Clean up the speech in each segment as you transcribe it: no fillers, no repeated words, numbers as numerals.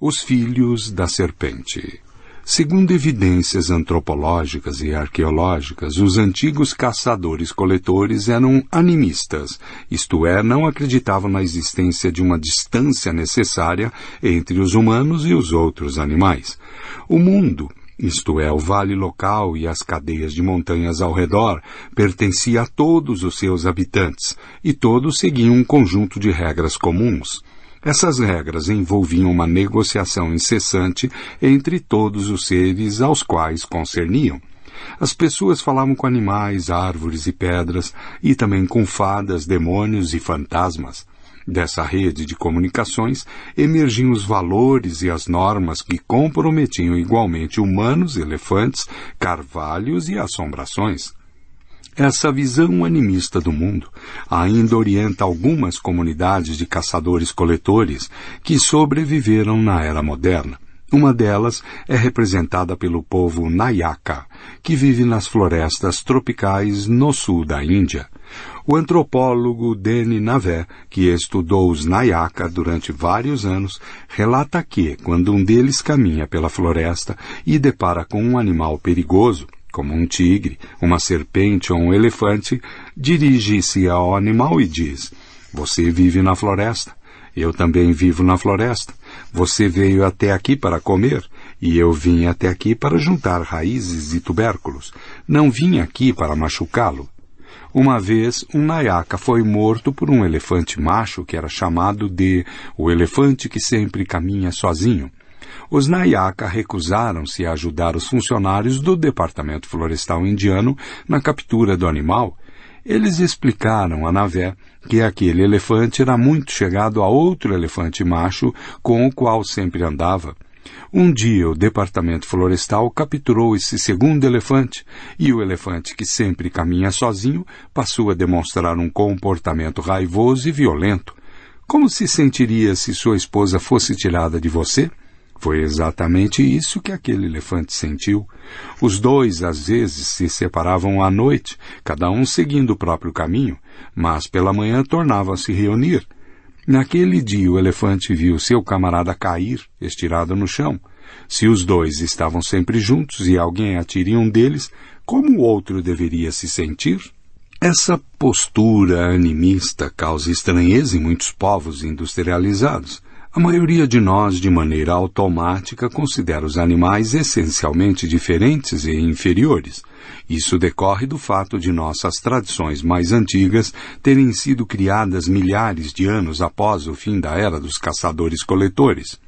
Os filhos da serpente. Segundo evidências antropológicas e arqueológicas, os antigos caçadores-coletores eram animistas, isto é, não acreditavam na existência de uma distância necessária entre os humanos e os outros animais. O mundo, isto é, o vale local e as cadeias de montanhas ao redor, pertencia a todos os seus habitantes, e todos seguiam um conjunto de regras comuns. Essas regras envolviam uma negociação incessante entre todos os seres aos quais concerniam. As pessoas falavam com animais, árvores e pedras, e também com fadas, demônios e fantasmas. Dessa rede de comunicações emergiam os valores e as normas que comprometiam igualmente humanos, elefantes, carvalhos e assombrações. Essa visão animista do mundo ainda orienta algumas comunidades de caçadores-coletores que sobreviveram na era moderna. Uma delas é representada pelo povo Nayaka, que vive nas florestas tropicais no sul da Índia. O antropólogo Deni Navé, que estudou os Nayaka durante vários anos, relata que, quando um deles caminha pela floresta e depara com um animal perigoso, como um tigre, uma serpente ou um elefante, dirige-se ao animal e diz: "Você vive na floresta. Eu também vivo na floresta. Você veio até aqui para comer, e eu vim até aqui para juntar raízes e tubérculos. Não vim aqui para machucá-lo." Uma vez, um Nayaka foi morto por um elefante macho que era chamado de o elefante que sempre caminha sozinho. Os Nayaka recusaram-se a ajudar os funcionários do Departamento Florestal Indiano na captura do animal. Eles explicaram a Navé que aquele elefante era muito chegado a outro elefante macho com o qual sempre andava. Um dia o Departamento Florestal capturou esse segundo elefante, e o elefante que sempre caminha sozinho passou a demonstrar um comportamento raivoso e violento. Como se sentiria se sua esposa fosse tirada de você? Foi exatamente isso que aquele elefante sentiu. Os dois, às vezes, se separavam à noite, cada um seguindo o próprio caminho, mas pela manhã tornavam a se reunir. Naquele dia o elefante viu seu camarada cair, estirado no chão. Se os dois estavam sempre juntos e alguém atira um deles, como o outro deveria se sentir? Essa postura animista causa estranheza em muitos povos industrializados. A maioria de nós, de maneira automática, considera os animais essencialmente diferentes e inferiores. Isso decorre do fato de nossas tradições mais antigas terem sido criadas milhares de anos após o fim da era dos caçadores-coletores.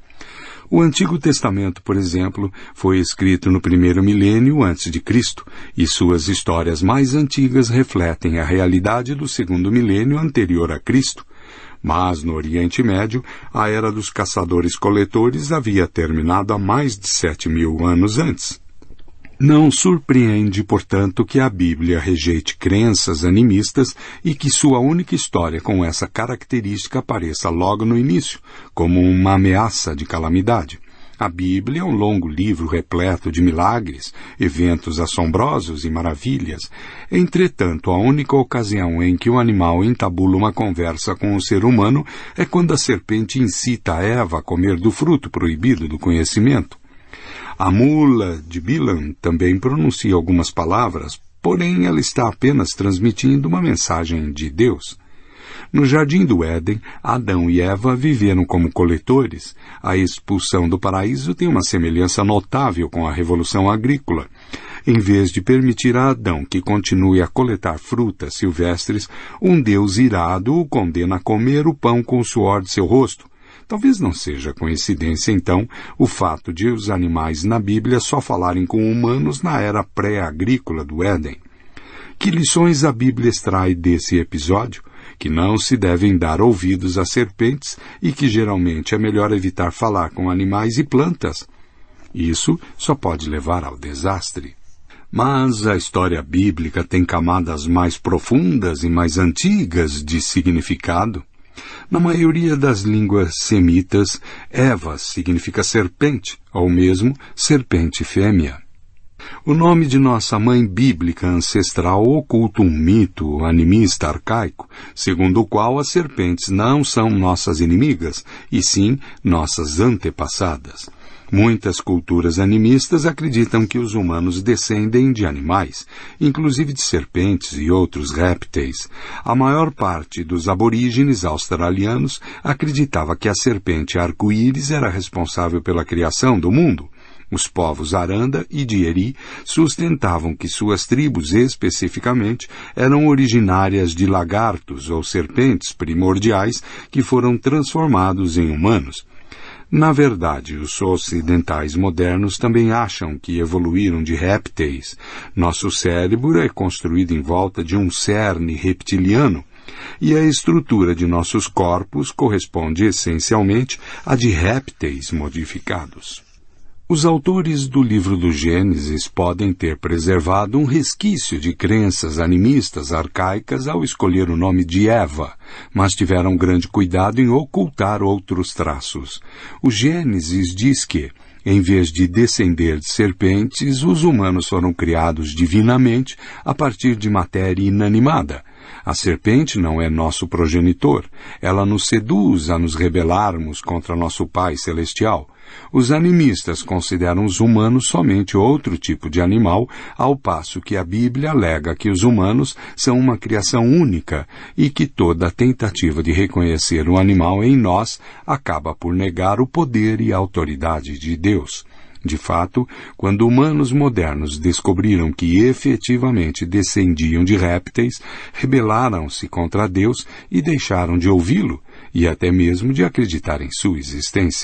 O Antigo Testamento, por exemplo, foi escrito no primeiro milênio antes de Cristo, e suas histórias mais antigas refletem a realidade do segundo milênio anterior a Cristo. Mas, no Oriente Médio, a era dos caçadores-coletores havia terminado há mais de 7.000 anos antes. Não surpreende, portanto, que a Bíblia rejeite crenças animistas e que sua única história com essa característica apareça logo no início, como uma ameaça de calamidade. A Bíblia é um longo livro repleto de milagres, eventos assombrosos e maravilhas. Entretanto, a única ocasião em que o animal entabula uma conversa com o ser humano é quando a serpente incita a Eva a comer do fruto proibido do conhecimento. A mula de Bilam também pronuncia algumas palavras, porém ela está apenas transmitindo uma mensagem de Deus. No Jardim do Éden, Adão e Eva viveram como coletores. A expulsão do paraíso tem uma semelhança notável com a Revolução Agrícola. Em vez de permitir a Adão que continue a coletar frutas silvestres, um Deus irado o condena a comer o pão com o suor de seu rosto. Talvez não seja coincidência, então, o fato de os animais na Bíblia só falarem com humanos na era pré-agrícola do Éden. Que lições a Bíblia extrai desse episódio? Que não se devem dar ouvidos a serpentes e que geralmente é melhor evitar falar com animais e plantas. Isso só pode levar ao desastre. Mas a história bíblica tem camadas mais profundas e mais antigas de significado. Na maioria das línguas semitas, Eva significa serpente, ou mesmo serpente fêmea. O nome de nossa mãe bíblica ancestral oculta um mito animista arcaico, segundo o qual as serpentes não são nossas inimigas, e sim nossas antepassadas. Muitas culturas animistas acreditam que os humanos descendem de animais, inclusive de serpentes e outros répteis. A maior parte dos aborígenes australianos acreditava que a serpente arco-íris era responsável pela criação do mundo. Os povos Aranda e Dieri sustentavam que suas tribos especificamente eram originárias de lagartos ou serpentes primordiais que foram transformados em humanos. Na verdade, os ocidentais modernos também acham que evoluíram de répteis. Nosso cérebro é construído em volta de um cerne reptiliano, e a estrutura de nossos corpos corresponde essencialmente à de répteis modificados. Os autores do livro do Gênesis podem ter preservado um resquício de crenças animistas arcaicas ao escolher o nome de Eva, mas tiveram grande cuidado em ocultar outros traços. O Gênesis diz que, em vez de descender de serpentes, os humanos foram criados divinamente a partir de matéria inanimada. A serpente não é nosso progenitor. Ela nos seduz a nos rebelarmos contra nosso Pai Celestial. Os animistas consideram os humanos somente outro tipo de animal, ao passo que a Bíblia alega que os humanos são uma criação única e que toda tentativa de reconhecer o animal em nós acaba por negar o poder e a autoridade de Deus. De fato, quando humanos modernos descobriram que efetivamente descendiam de répteis, rebelaram-se contra Deus e deixaram de ouvi-lo e até mesmo de acreditar em sua existência.